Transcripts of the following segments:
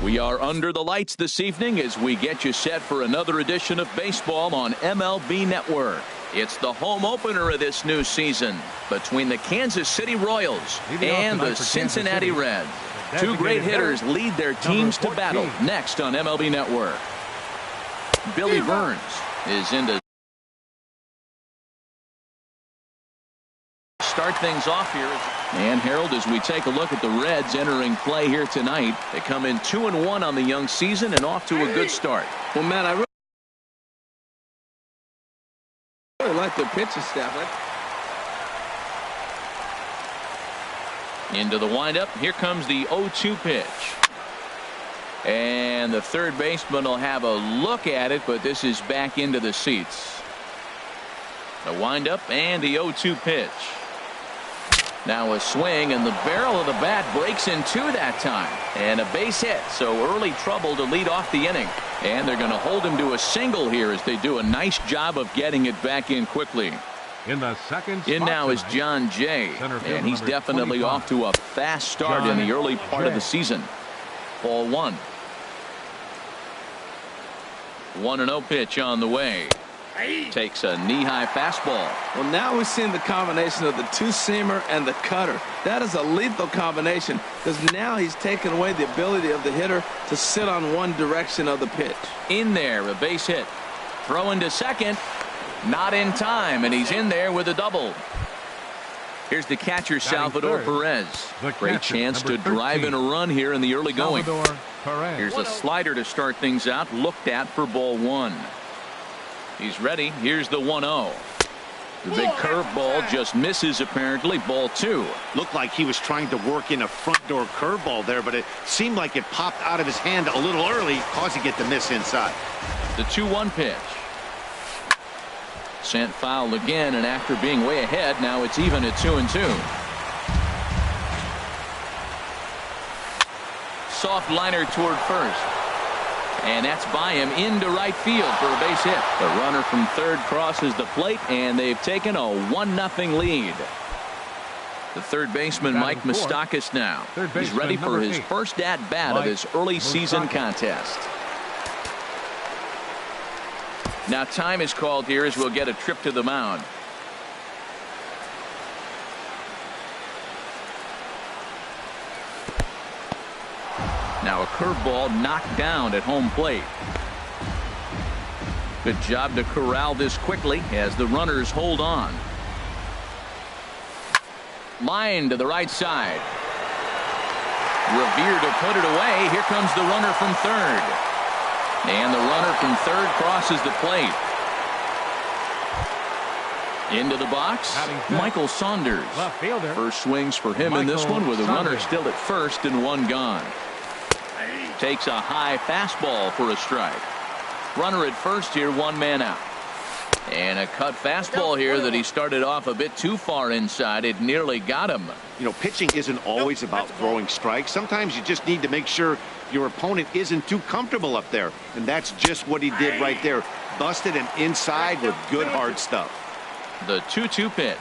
We are under the lights this evening as we get you set for another edition of baseball on MLB Network. It's the home opener of this new season between the Kansas City Royals and the Cincinnati Reds. Two great hitters lead their teams to battle next on MLB Network. Billy Burns is into start things off here. And Harold, as we take a look at the Reds entering play here tonight, they come in 2-1 on the young season and off to a good start. Well, man, I really like the pitching staff. Into the windup. Here comes the 0-2 pitch. And the third baseman will have a look at it, but this is back into the seats. The windup and the 0-2 pitch. Now a swing, and the barrel of the bat breaks in two that time. And a base hit, so early trouble to lead off the inning. And they're going to hold him to a single here as they do a nice job of getting it back in quickly. In the second in now is John Jay, and he's definitely off to a fast start in the early part of the season. Ball one. 1-0 pitch on the way. Takes a knee-high fastball. Well, now we're seeing the combination of the two-seamer and the cutter. That is a lethal combination because now he's taken away the ability of the hitter to sit on one direction of the pitch. In there, a base hit. Throwing to second. Not in time, and he's in there with a double. Here's the catcher, Salvador Perez. Great chance to drive in a run here in the early going. Here's a slider to start things out, looked at for ball one. He's ready. Here's the 1-0. The big curveball just misses, apparently. Ball two. Looked like he was trying to work in a front door curveball there, but it seemed like it popped out of his hand a little early, causing it to miss inside. The 2-1 pitch. Sent foul again, and after being way ahead, now it's even at 2-2. Soft liner toward first. And that's by him into right field for a base hit. The runner from third crosses the plate, and they've taken a 1-0 lead. The third baseman, Mike Moustakas, now. He's ready for his first at-bat of this early season contest. Now time is called here as we'll get a trip to the mound. Now a curveball knocked down at home plate. Good job to corral this quickly as the runners hold on. Line to the right side. Revere to put it away. Here comes the runner from third. And the runner from third crosses the plate. Into the box, Michael Saunders. First swings for him in this one with a runner still at first and one gone. Takes a high fastball for a strike. Runner at first here, one man out. And a cut fastball here that he started off a bit too far inside. It nearly got him. You know, pitching isn't always about throwing strikes. Sometimes you just need to make sure your opponent isn't too comfortable up there. And that's just what he did right there. Busted and inside with good hard stuff. The 2-2 pitch.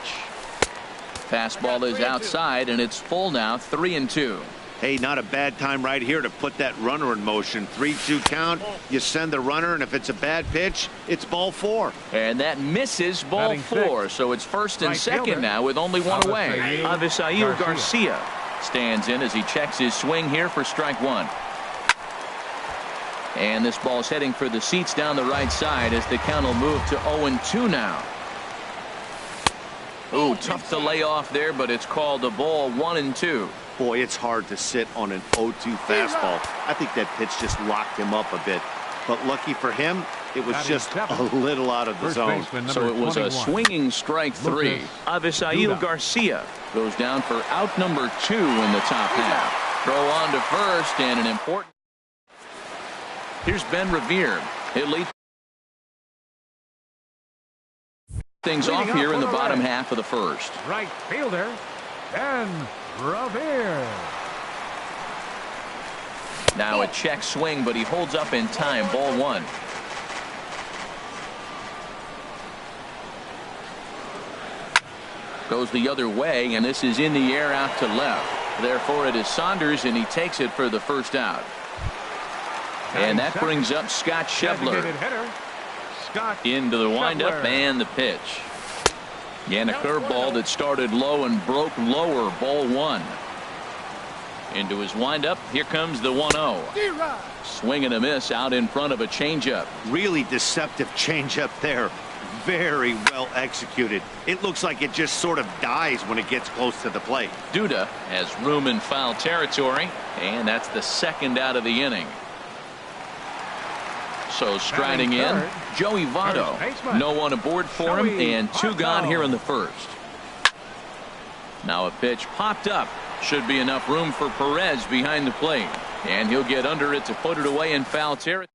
Fastball is outside, and it's full now, 3-2. Hey, not a bad time right here to put that runner in motion. 3-2 count. You send the runner, and if it's a bad pitch, it's ball four. And that misses ball four. So it's first and second now with only one away. Avisail Garcia stands in as he checks his swing here for strike one. And this ball's heading for the seats down the right side as the count will move to 0-2 now. Ooh, tough to lay off there, but it's called a ball, 1-2. Boy, it's hard to sit on an 0-2 fastball. I think that pitch just locked him up a bit. But lucky for him, it was just a little out of the zone. So it was a swinging strike three. Avisail Garcia goes down for out number 2 in the top half. Throw on to first, and an important. Here's Ben Revere. He'll lead things off here in the bottom half of the first. Right fielder, Ben Revere. Now a check swing, but he holds up in time. Ball one. Goes the other way, and this is in the air out to left. Therefore, it is Saunders, and he takes it for the first out. And that brings up Scott Schebler into the windup and the pitch. And a curveball that started low and broke lower. Ball one. Into his windup. Here comes the 1-0. Swing and a miss out in front of a changeup. Really deceptive changeup there. Very well executed. It looks like it just sort of dies when it gets close to the plate. Duda has room in foul territory, and that's the second out of the inning. So striding in, Joey Votto. No one aboard for him, and two gone here in the first. Now a pitch popped up. Should be enough room for Perez behind the plate, and he'll get under it to put it away in foul territory.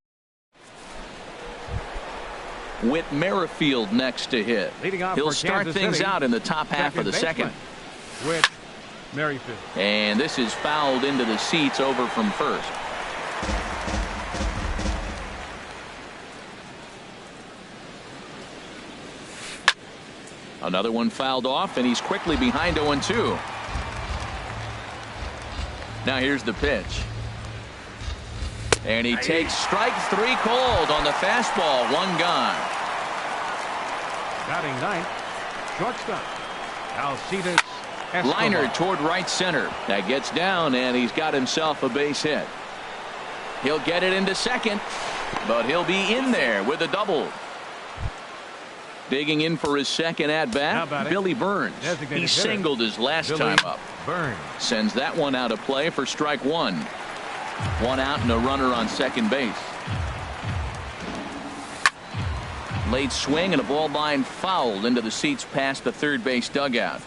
Whit Merrifield next to hit. He'll start things out in the top half of the second. Whit Merrifield. And this is fouled into the seats over from first. Another one fouled off, and he's quickly behind 0-2. Now here's the pitch. And he takes strike three cold on the fastball. One gone. Batting ninth, shortstop Alcides Escobar. Liner toward right center. That gets down, and he's got himself a base hit. He'll get it into second, but he'll be in there with a double. Digging in for his second at bat, Billy Burns. He singled his last time up. Burns sends that one out of play for strike one. One out and a runner on second base. Late swing and a ball line fouled into the seats past the third base dugout.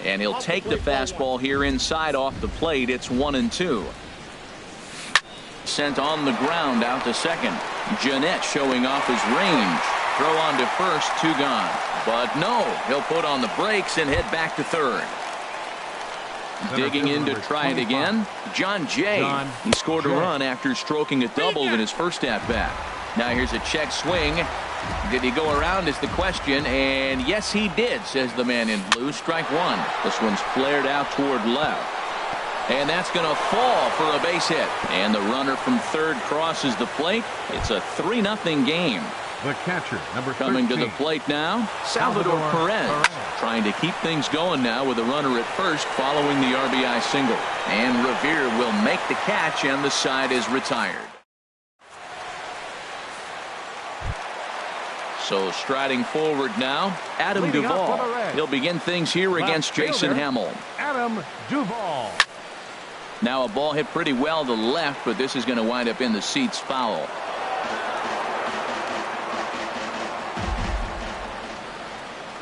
And he'll take the fastball here inside off the plate. It's 1-2. Sent on the ground out to second. Jeanette showing off his range. Throw on to first, two gone. But no, he'll put on the brakes and head back to third. Digging in to try it again, John Jay. He scored a run after stroking a double in his first at bat. Now here's a check swing. Did he go around is the question, and yes he did, says the man in blue. Strike one. This one's flared out toward left. And that's going to fall for a base hit. And the runner from third crosses the plate. It's a 3-0 game. The catcher, number 13. Coming to the plate now, Salvador Perez. Trying to keep things going now with a runner at first following the RBI single. And Revere will make the catch, and the side is retired. So striding forward now, Adam Duvall. He'll begin things here against Jason Hamill. Adam Duvall. Now a ball hit pretty well to left, but this is going to wind up in the seats foul.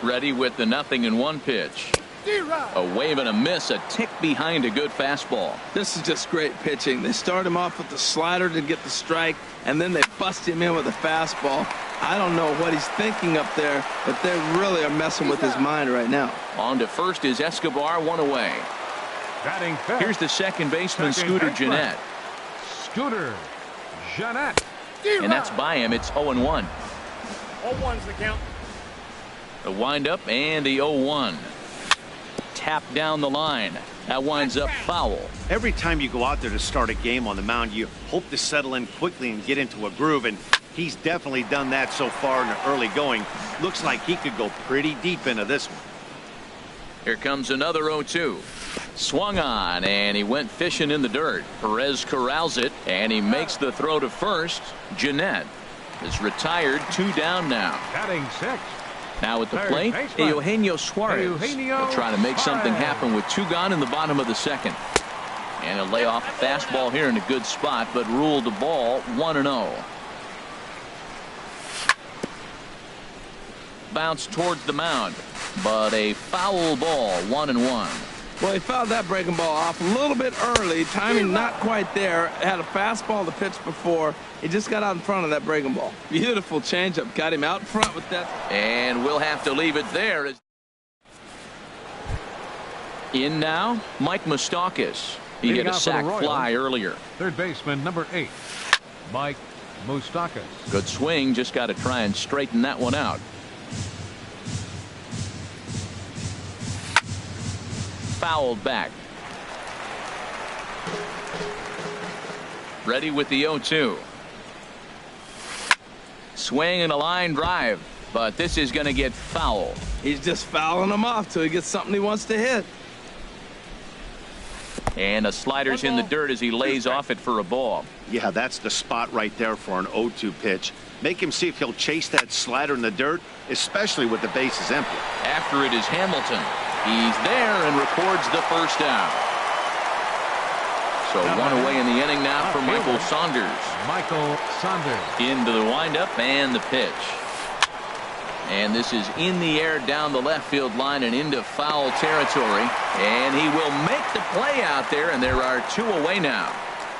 Ready with the 0-1 pitch. A wave and a miss, a tick behind a good fastball. This is just great pitching. They start him off with the slider to get the strike, and then they bust him in with a fastball. I don't know what he's thinking up there, but they really are messing with his mind right now. On to first is Escobar, one away. Here's the second baseman, Scooter Jeanette. Scooter Jeanette. And that's by him. It's 0-1. 0-1's the count. The windup and the 0-1. Tap down the line. That winds up foul. Every time you go out there to start a game on the mound, you hope to settle in quickly and get into a groove, and he's definitely done that so far in the early going. Looks like he could go pretty deep into this one. Here comes another 0-2. Swung on, and he went fishing in the dirt. Perez corrals it, and he makes the throw to first. Jeanette is retired, two down now. Batting sixth. Now at the plate, Eugenio Suarez. They'll try to make something happen with two gone in the bottom of the second. And he'll lay off a fastball here in a good spot, but ruled the ball 1-0. Bounce towards the mound, but a foul ball, 1-1. Well, he fouled that breaking ball off a little bit early. Timing not quite there. Had a fastball to pitch before. He just got out in front of that breaking ball. Beautiful changeup. Got him out front with that. And we'll have to leave it there. In now, Mike Moustakas. He hit a sac fly earlier. Third baseman, number 8, Mike Moustakas. Good swing. Just got to try and straighten that one out. Fouled back. Ready with the 0-2. Swing and a line drive, but this is going to get foul. He's just fouling him off till he gets something he wants to hit. And a slider's in the dirt as he lays off it for a ball. Yeah, that's the spot right there for an 0-2 pitch. Make him see if he'll chase that slider in the dirt, especially with the bases empty. After it is Hamilton. He's there and records the first out. So one away in the inning now for Michael Saunders. Michael Saunders. Into the windup and the pitch. And this is in the air down the left field line and into foul territory. And he will make the play out there, and there are 2 away now.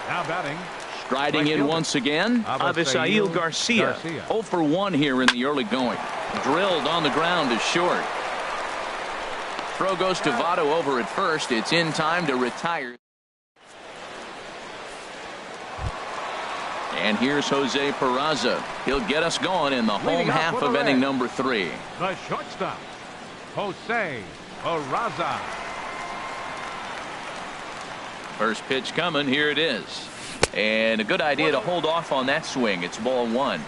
Now batting. Striding in once again, Avisail Garcia. 0 for 1 here in the early going. Drilled on the ground is short. Throw goes to Votto over at first. It's in time to retire. And here's Jose Peraza. He'll get us going in the home half of inning number 3. The shortstop, Jose Peraza. First pitch coming. Here it is. And a good idea to hold off on that swing. It's ball 1.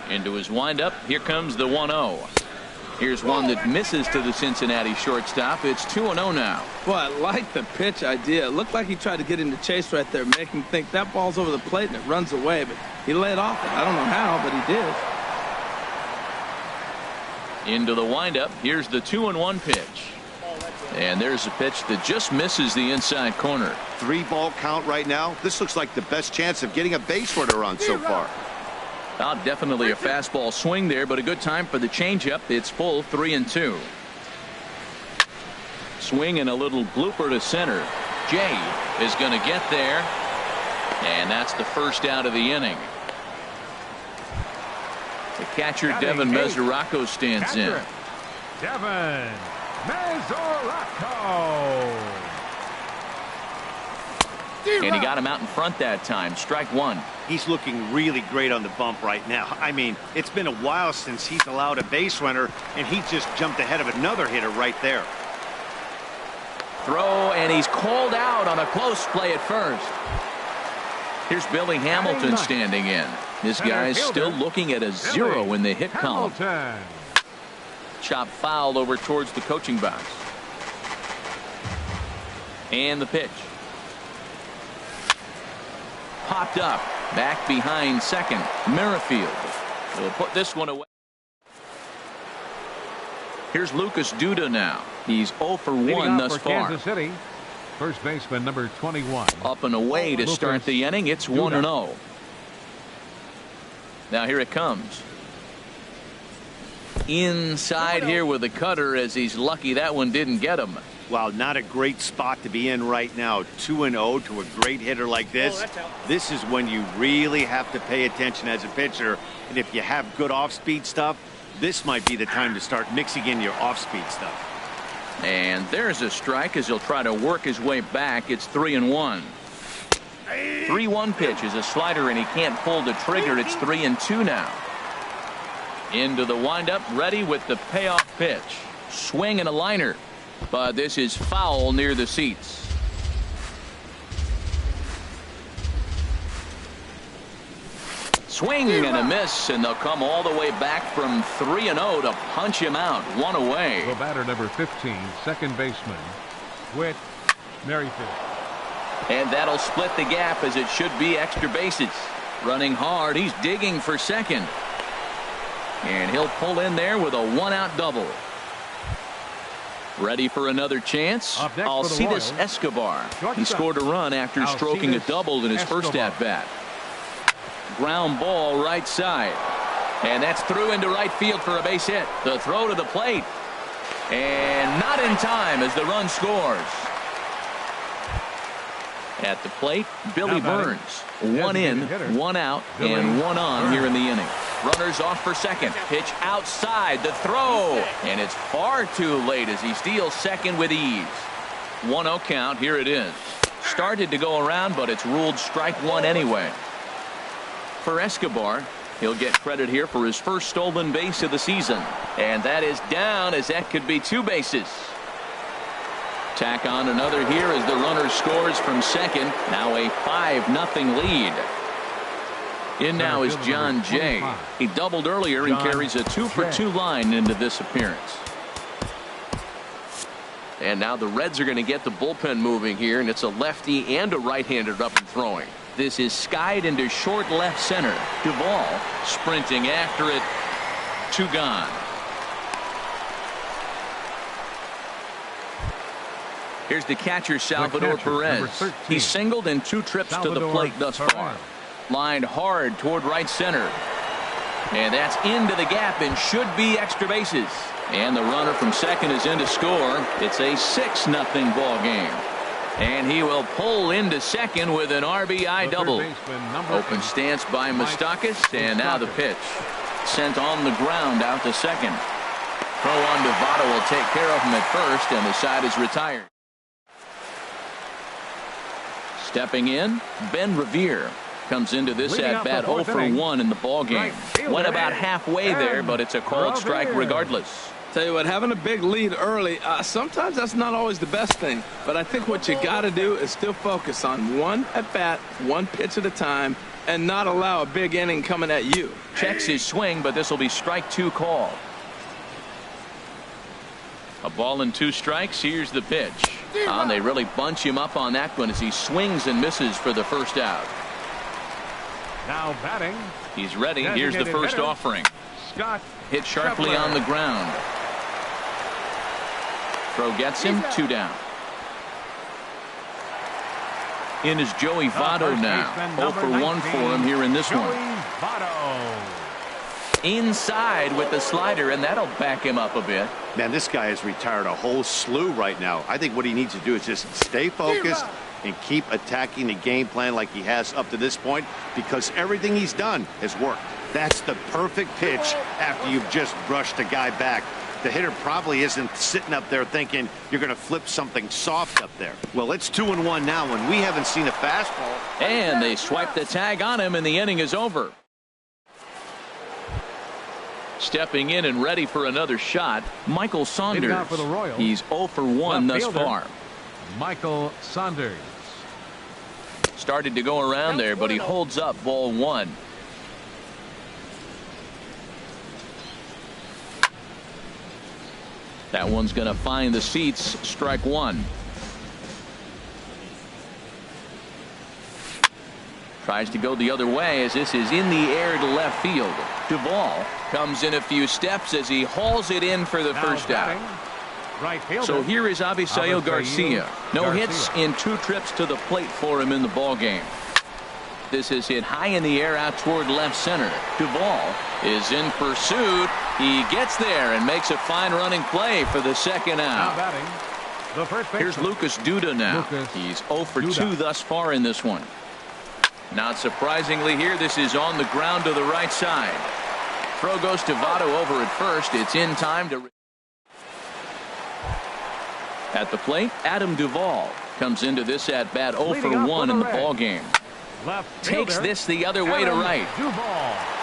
Into his windup. Here comes the 1-0. Here's one that misses to the Cincinnati shortstop. It's 2-0 now. Boy, I like the pitch idea. It looked like he tried to get into chase right there, make him think that ball's over the plate and it runs away, but he laid off it. I don't know how, but he did. Into the windup. Here's the 2-1 pitch. And there's a pitch that just misses the inside corner. 3-ball count right now. This looks like the best chance of getting a base runner on so far. Definitely a fastball swing there, but a good time for the changeup. It's full 3-2. Swing and a little blooper to center. Jay is going to get there, and that's the first out of the inning. The catcher Devin Mesoraco stands in. Devin Mesoraco. And he got him out in front that time. Strike 1. He's looking really great on the bump right now. I mean, it's been a while since he's allowed a base runner, and he just jumped ahead of another hitter right there. Throw, and he's called out on a close play at first. Here's Billy Hamilton standing in. This guy's still looking at a 0 in the hit column. Chop foul over towards the coaching box. And the pitch. Popped up. Back behind second. Merrifield will put this one away. Here's Lucas Duda now. He's 0 for 1 thus far. Kansas City, first baseman number 21. Up and away to start the inning. It's 1-0. Now here it comes. Inside here with the cutter, as he's lucky that one didn't get him. Wow, not a great spot to be in right now. 2-0 to a great hitter like this. This is when you really have to pay attention as a pitcher. And if you have good off-speed stuff, this might be the time to start mixing in your off-speed stuff. And there's a strike as he'll try to work his way back. It's 3-1. 3-1 pitch is a slider, and he can't pull the trigger. It's 3-2 now. Into the windup, ready with the payoff pitch. Swing and a liner. But this is foul near the seats. Swing and a miss, and they'll come all the way back from 3-0 to punch him out. 1 away. The batter number 15, second baseman, Whit Merrifield. And that'll split the gap, as it should be extra bases. Running hard, he's digging for second. And he'll pull in there with a 1-out double. Ready for another chance? Alcides Escobar. He scored a run after stroking a double in his first at-bat. Ground ball right side. And that's through into right field for a base hit. The throw to the plate. And not in time as the run scores. At the plate, Billy Burns. 1 in, 1 out, and 1 on here in the inning. Runners off for second. Pitch outside. The throw. And it's far too late as he steals second with ease. 1-0 count. Here it is. Started to go around, but it's ruled strike 1 anyway. For Escobar, he'll get credit here for his first stolen base of the season. And that is down, as that could be 2 bases. Tack on another here as the runner scores from second. Now a 5-0 lead. In now is John Jay. He doubled earlier and carries a 2-for-2 line into this appearance. And now the Reds are going to get the bullpen moving here, and it's a lefty and a right-hander up and throwing. This is skied into short left center. Duvall sprinting after it. 2 gone. Here's the catcher, Salvador Perez. He's singled in 2 trips to the plate thus far. Lined hard toward right center. And that's into the gap and should be extra bases. And the runner from second is in to score. It's a 6-0 ball game. And he will pull into second with an RBI double. Open stance by Moustakas, and now the pitch. Sent on the ground out to second. Throw on to Votto will take care of him at first, and the side is retired. Stepping in, Ben Revere comes into this at bat 0 for 1 in the ball game. Went about halfway there, but it's a called strike regardless. Tell you what, having a big lead early, sometimes that's not always the best thing. But I think what you got to do is still focus on one at bat, one pitch at a time, and not allow a big inning coming at you. Checks his swing, but this will be strike 2 call. A ball and 2 strikes. Here's the pitch. They really bunch him up on that one as he swings and misses for the first out. Now batting. He's ready. Here's the first offering. Scott. Hit sharply on the ground. Throw gets him. 2 down. In is Joey Votto now. 0 for 1 for him here in this one. Inside with the slider, and that'll back him up a bit. Man, this guy has retired a whole slew right now. I think what he needs to do is just stay focused and keep attacking the game plan like he has up to this point, because everything he's done has worked. That's the perfect pitch after you've just brushed a guy back. The hitter probably isn't sitting up there thinking you're going to flip something soft up there. Well, it's 2-1 now, and we haven't seen a fastball. And they swipe the tag on him, and the inning is over. Stepping in and ready for another shot, Michael Saunders. He's 0 for 1 thus far. Michael Saunders. Started to go around there, but he holds up ball 1. That one's going to find the seats. Strike 1. Tries to go the other way as this is in the air to left field. Duvall comes in a few steps as he hauls it in for the first out. Right fielder. So here is Avisail Garcia. No hits in 2 trips to the plate for him in the ball game. This is hit high in the air out toward left center. Duvall is in pursuit. He gets there and makes a fine running play for the second out. Here's Lucas Duda now. He's 0 for 2 thus far in this one. Not surprisingly here, this is on the ground to the right side. Throw goes to Votto over at first. It's in time to... At the plate, Adam Duvall comes into this at bat 0 for 1 in the ball game. Takes this the other way to right.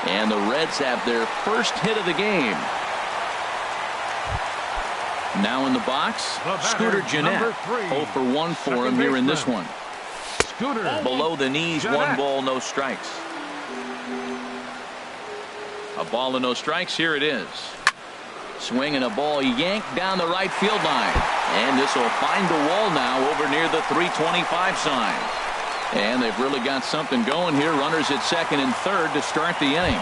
And the Reds have their first hit of the game. Now in the box, Scooter Gennett. 0 for 1 for him here in this one. Below the knees, 1 ball, no strikes. A ball and no strikes. Here it is. Swinging a ball yanked down the right field line. And this will find the wall now over near the 325 sign. And they've really got something going here. Runners at second and third to start the inning.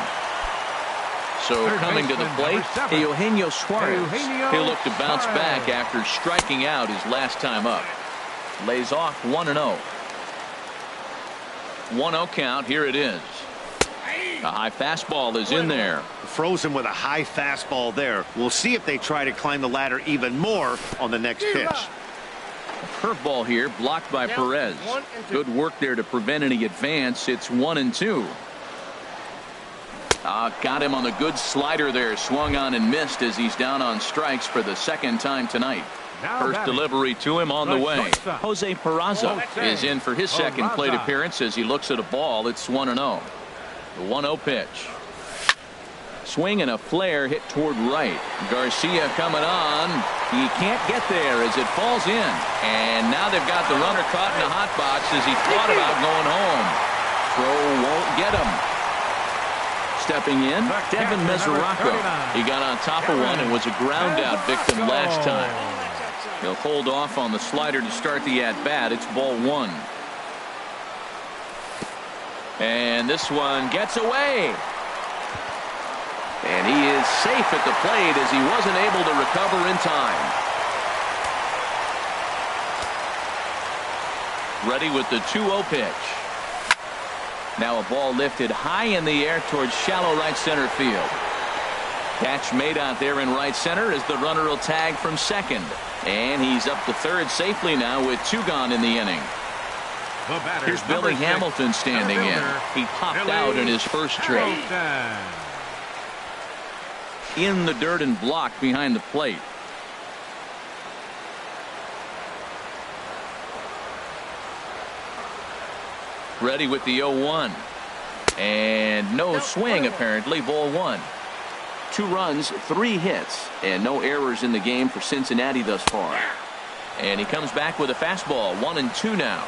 So coming to the plate, Eugenio Suarez. He'll look to bounce back after striking out his last time up. Lays off 1-0. 1-0 count. Here it is. A high fastball is in there. Frozen with a high fastball there. We'll see if they try to climb the ladder even more on the next pitch. A curveball here blocked by Perez. Good work there to prevent any advance. It's 1-2. Got him on a good slider there. Swung on and missed as he's down on strikes for the second time tonight. First delivery to him on the way. Jose Peraza is in for his second plate appearance as he looks at a ball. It's 1-0. The 1-0 pitch. Swing and a flare hit toward right. Garcia coming on. He can't get there as it falls in. And now they've got the runner caught in the hot box as he thought about going home. Throw won't get him. Stepping in, Devin Mesoraco. He got on top of one and was a ground out victim last time. He'll hold off on the slider to start the at-bat. It's ball one. And this one gets away. And he is safe at the plate as he wasn't able to recover in time. Ready with the 2-0 pitch. Now a ball lifted high in the air towards shallow right center field. Catch made out there in right center as the runner will tag from second. And he's up to third safely now with 2 gone in the inning. Here's Billy Hamilton standing in. He popped out in his first trip. In the dirt and blocked behind the plate. Ready with the 0-1. And no swing apparently. Ball 1. 2 runs, 3 hits, and no errors in the game for Cincinnati thus far. And he comes back with a fastball. 1-2 now.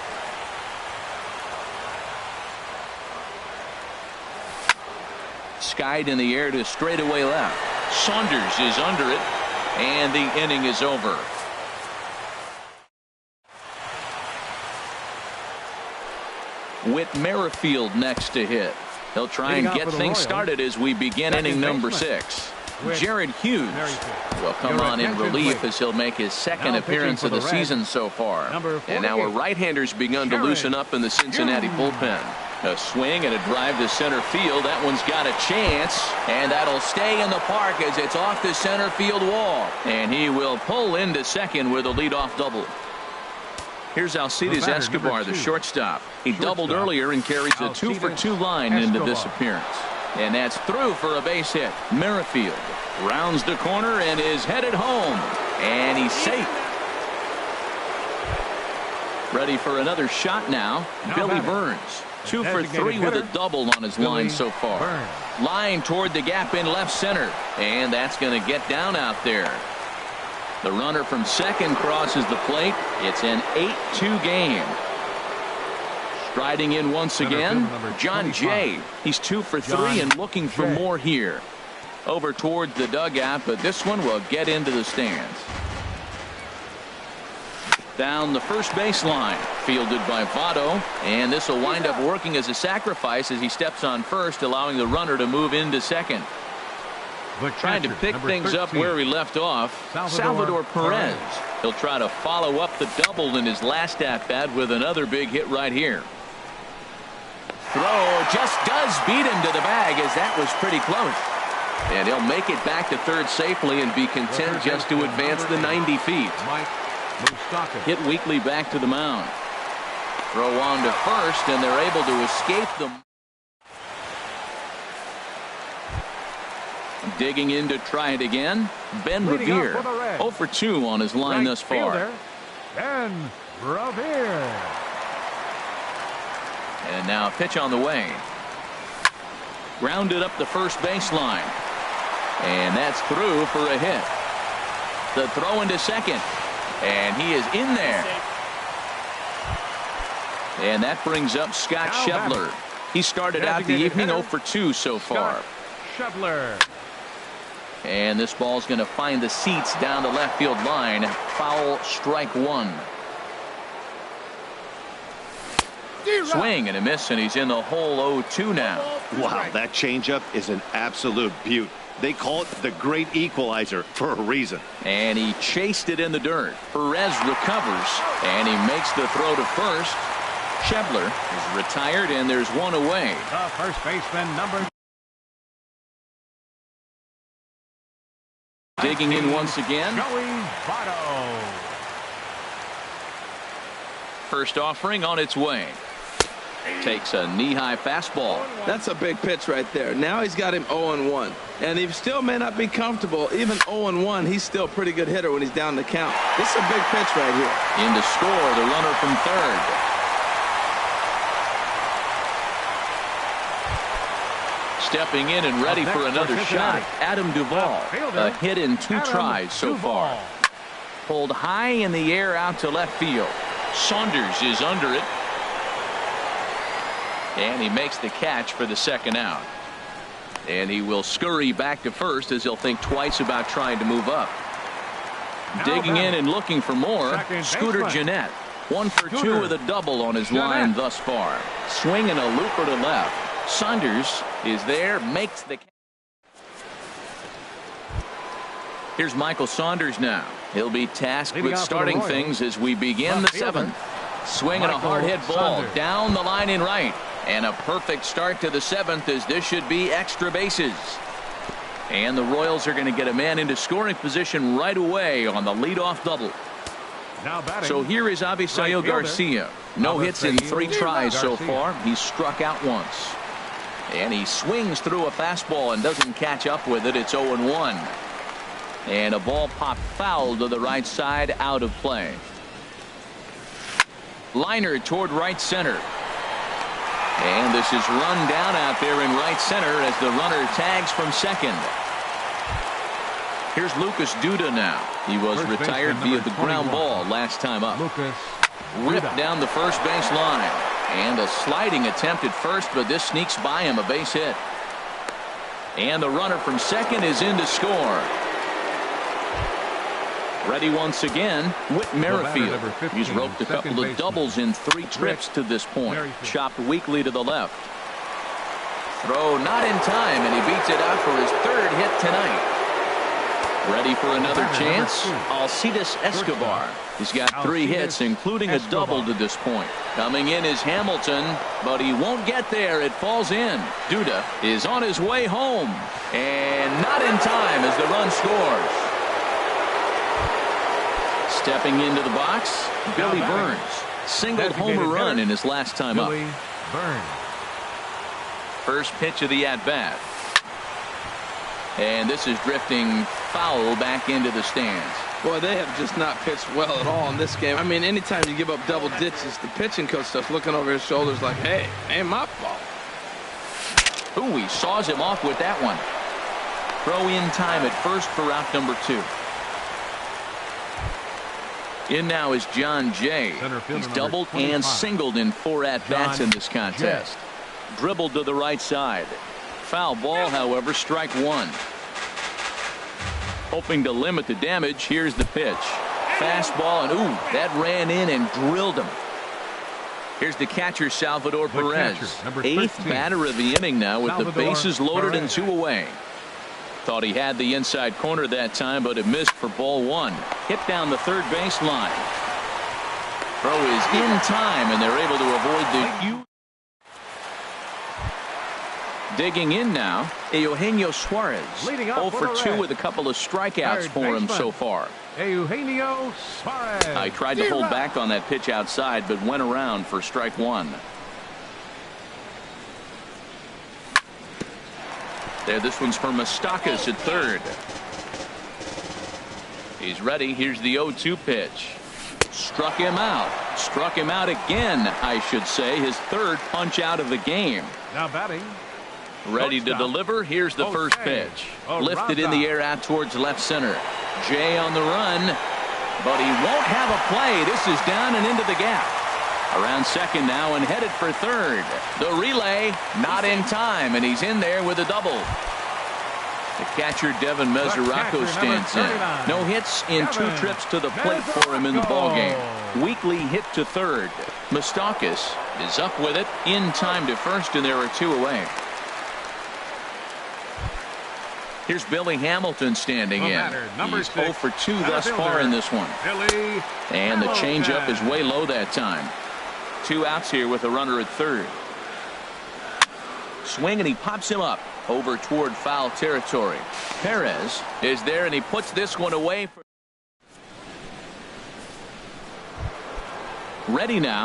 Skied in the air to straightaway left. Saunders is under it, and the inning is over. Whit Merrifield next to hit. He'll try and get things started as we begin inning number 6. Jared Hughes will come on in relief as he'll make his second appearance of the season so far. And now a right-hander's begun to loosen up in the Cincinnati bullpen. A swing and a drive to center field. That one's got a chance, and that'll stay in the park as it's off the center field wall. And he will pull into second with a leadoff double. Here's Alcides Escobar, the shortstop. He doubled earlier and carries a 2-for-2 line into this appearance. And that's through for a base hit. Merrifield rounds the corner and is headed home. And he's safe. Ready for another shot now. Billy Burns. 2 for 3 with a double on his line so far. Line toward the gap in left center. And that's going to get down out there. The runner from second crosses the plate. It's an 8-2 game. Striding in once again, John Jay. He's 2 for 3 and looking for more here. Over towards the dugout, but this one will get into the stands. Down the first baseline, fielded by Votto, and this will wind up working as a sacrifice as he steps on first, allowing the runner to move into second. Trying to pick things up where he left off, Salvador Perez. He'll try to follow up the double in his last at-bat with another big hit right here. Throw just does beat him to the bag as that was pretty close. And he'll make it back to third safely and be content just to advance the 90 feet. Hit weakly back to the mound. Throw on to first, and they're able to escape them. Digging in to try it again, Ben Revere. 0 for 2 on his line thus far. Ben Revere. And now a pitch on the way. Grounded up the first baseline. And that's through for a hit. The throw into second. And he is in there. And that brings up Scott Schebler. He started out the evening 0 for 2 so far. Schebler. And this ball's going to find the seats down the left field line. Foul, strike 1. Swing and a miss, and he's in the hole 0-2 now. Wow, that changeup is an absolute beaut. They call it the great equalizer for a reason. And he chased it in the dirt. Perez recovers, and he makes the throw to first. Schebler is retired, and there's one away. The first baseman, number. Digging in once again. First offering on its way. Takes a knee-high fastball. That's a big pitch right there. Now he's got him 0-1. And he still may not be comfortable. Even 0-1, he's still a pretty good hitter when he's down the count. This is a big pitch right here. In to score, the runner from third. Stepping in and ready for another shot, Adam Duvall. A hit in 2 tries so far. Pulled high in the air out to left field. Saunders is under it. And he makes the catch for the second out. And he will scurry back to first as he'll think twice about trying to move up. Digging in and looking for more, Scooter Gennett. 1 for 2 with a double on his line thus far. Swinging a looper to left. Saunders is there, makes the catch. Here's Michael Saunders now. He'll be tasked with starting things as we begin the 7th. Swinging a hard hit ball down the line in right. And a perfect start to the 7th as this should be extra bases. And the Royals are going to get a man into scoring position right away on the leadoff double. So here is Avisail Garcia. No hits in 3 tries so far. He's struck out once. And he swings through a fastball and doesn't catch up with it. It's 0-1. And a ball popped foul to the right side, out of play. Liner toward right center. And this is run down out there in right center as the runner tags from second. Here's Lucas Duda now. He was retired via the ground ball last time up. Ripped down the first base line. And a sliding attempt at first, but this sneaks by him, a base hit. And the runner from second is in to score. Ready once again, Whit Merrifield. He's roped a couple of doubles in 3 trips to this point. Chopped weakly to the left. Throw not in time, and he beats it out for his 3rd hit tonight. Ready for another chance? Alcides Escobar. He's got 3 hits, including a double to this point. Coming in is Hamilton, but he won't get there. It falls in. Duda is on his way home, and not in time as the run scores. Stepping into the box, Billy Burns. Single homer run in his last time up. First pitch of the at-bat. And this is drifting foul back into the stands. Boy, they have just not pitched well at all in this game. I mean, anytime you give up double ditches, the pitching coach starts looking over his shoulders like, hey, ain't my fault. Ooh, he saws him off with that one. Throw in time at first for out number 2. In now is John Jay. He's doubled and singled in 4 at-bats in this contest. Dribbled to the right side. Foul ball, however, strike 1. Hoping to limit the damage, here's the pitch. Fastball, and ooh, that ran in and drilled him. Here's the catcher, Salvador Perez. 8th batter of the inning now with the bases loaded and 2 away. Thought he had the inside corner that time, but it missed for ball 1. Hit down the third base line. Throw is in time, and they're able to avoid the huge. Digging in now, Eugenio Suarez. 0 for 2 with a couple of strikeouts for him so far. Eugenio Suarez. I tried to hold back on that pitch outside, but went around for strike 1. There, this one's for Moustakas at third. He's ready. Here's the 0-2 pitch. Struck him out. Struck him out again, I should say. His 3rd punch out of the game. Now batting. Ready to deliver. Here's the first pitch. Lifted in the air out towards left center. Jay on the run, but he won't have a play. This is down and into the gap. Around second now and headed for third. The relay not in time, and he's in there with a double. The catcher Devin Mesoraco stands in. No hits in 2 trips to the plate for him in the ballgame. Weakly hit to third. Moustakas is up with it in time to first, and there are 2 away. Here's Billy Hamilton standing in. He's 0 for 2 thus far in this one. And the changeup is way low that time. 2 outs here with a runner at third. Swing, and he pops him up over toward foul territory. Perez is there, and he puts this one away. Ready now.